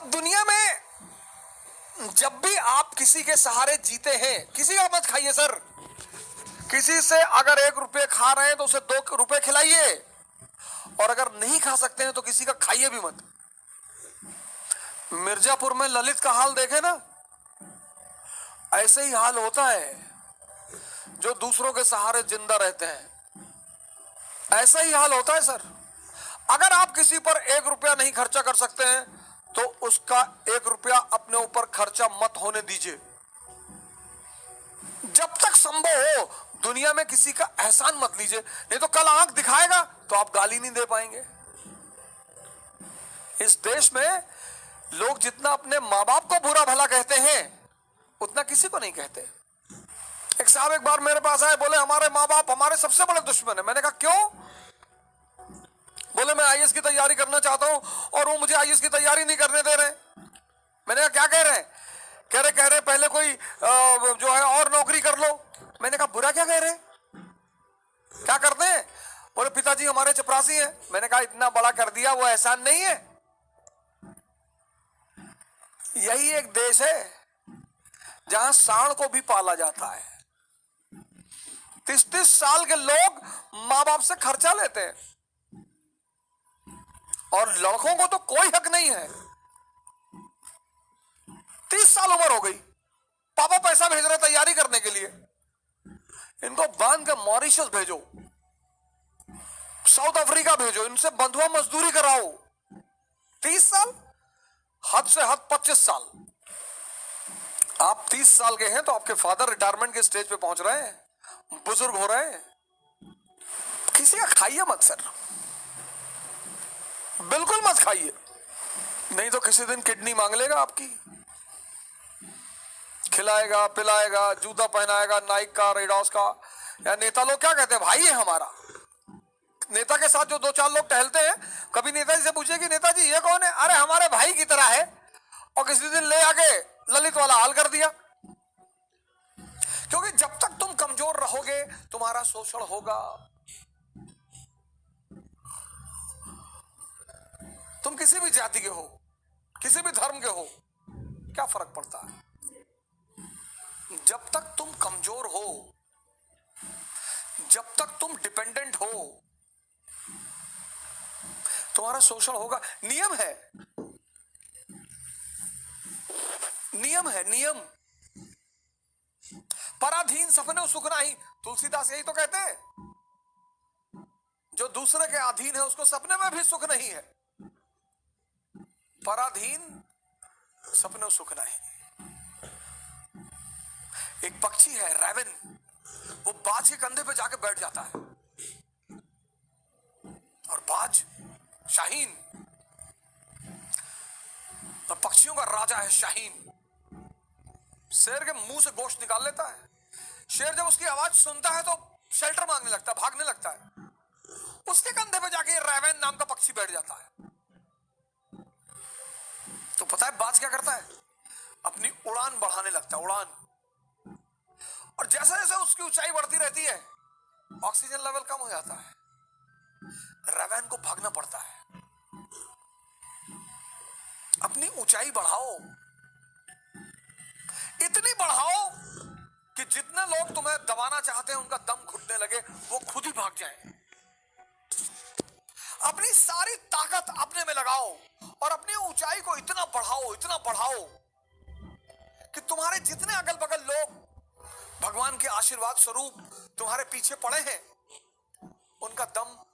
अब दुनिया में जब भी आप किसी के सहारे जीते हैं, किसी का मत खाइए सर। किसी से अगर 1 रुपये खा रहे हैं तो उसे 2 रुपये खिलाइए, और अगर नहीं खा सकते हैं तो किसी का खाइए भी मत। मिर्जापुर में ललित का हाल देखे ना, ऐसे ही हाल होता है जो दूसरों के सहारे जिंदा रहते हैं। ऐसा ही हाल होता है सर। अगर आप किसी पर 1 रुपया नहीं खर्चा कर सकते हैं तो उसका 1 रुपया अपने ऊपर खर्चा मत होने दीजिए। जब तक संभव हो दुनिया में किसी का एहसान मत लीजिए, नहीं तो कल आंख दिखाएगा तो आप गाली नहीं दे पाएंगे। इस देश में लोग जितना अपने माँ बाप को बुरा भला कहते हैं उतना किसी को नहीं कहते। एक साहब एक बार मेरे पास आए, बोले हमारे माँ बाप हमारे सबसे बड़े दुश्मन है। मैंने कहा क्यों? बोले मैं आईएएस की तैयारी करना चाहता हूं और वो मुझे आईएएस की तैयारी नहीं करने दे रहे। मैंने कहा क्या कह रहे हैं? कह रहे पहले कोई जो है और नौकरी कर लो। मैंने कहा बुरा क्या कह रहे? क्या करते हैं? बोले पिताजी हमारे चपरासी हैं। मैंने कहा इतना बड़ा कर दिया, वो एहसान नहीं है। यही एक देश है जहां सांड को भी पाला जाता है। 30-30 साल के लोग मां बाप से खर्चा लेते हैं, और लड़कों को तो कोई हक नहीं है। 30 साल उम्र हो गई, पापा पैसा भेज रहे तैयारी करने के लिए। इनको बांध के मॉरिशस भेजो, साउथ अफ्रीका भेजो, इनसे बंधुआ मजदूरी कराओ। 30 साल, हद से हद 25 साल। आप 30 साल के हैं तो आपके फादर रिटायरमेंट के स्टेज पे पहुंच रहे हैं, बुजुर्ग हो रहे हैं। किसी का खाइए मत सर, बिल्कुल मत खाइए, नहीं तो किसी दिन किडनी मांग लेगा आपकी। खिलाएगा पिलाएगा, जूता पहनाएगा नाइक का, रेडॉस का। या नेता लोग क्या कहते हैं, भाई है हमारा। नेता के साथ जो 2-4 लोग टहलते हैं, कभी नेताजी से पूछे कि नेताजी ये कौन है? अरे हमारे भाई की तरह है। और किसी दिन ले आके ललित वाला हाल कर दिया। क्योंकि जब तक तुम कमजोर रहोगे तुम्हारा शोषण होगा। तुम किसी भी जाति के हो, किसी भी धर्म के हो, क्या फर्क पड़ता है? जब तक तुम कमजोर हो, जब तक तुम डिपेंडेंट हो, तुम्हारा शोषण होगा। नियम है, नियम है, नियम। पराधीन सपने सुख नाही, तुलसीदास यही तो कहते हैं। जो दूसरे के अधीन है उसको सपने में भी सुख नहीं है। पराधीन सपने सुख नहीं। एक पक्षी है रैवन, वो बाज के कंधे पे जाके बैठ जाता है, और बाज शाहीन, और पक्षियों का राजा है शाहीन। शेर के मुंह से गोश्त निकाल लेता है। शेर जब उसकी आवाज सुनता है तो शेल्टर मांगने लगता है, भागने लगता है। उसके कंधे पे जाके रैवन नाम का पक्षी बैठ जाता है। तो पता है बाज क्या करता है? अपनी उड़ान बढ़ाने लगता है, उड़ान। और जैसे जैसे उसकी ऊंचाई बढ़ती रहती है, ऑक्सीजन लेवल कम हो जाता है, रैवन को भागना पड़ता है। अपनी ऊंचाई बढ़ाओ, इतनी बढ़ाओ कि जितने लोग तुम्हें दबाना चाहते हैं उनका दम घुटने लगे, वो खुद ही भाग जाएं। अपनी सारी ताकत अपने में लगाओ और अपनी ऊंचाई को इतना बढ़ाओ कि तुम्हारे जितने अगल बगल लोग भगवान के आशीर्वाद स्वरूप तुम्हारे पीछे पड़े हैं, उनका दम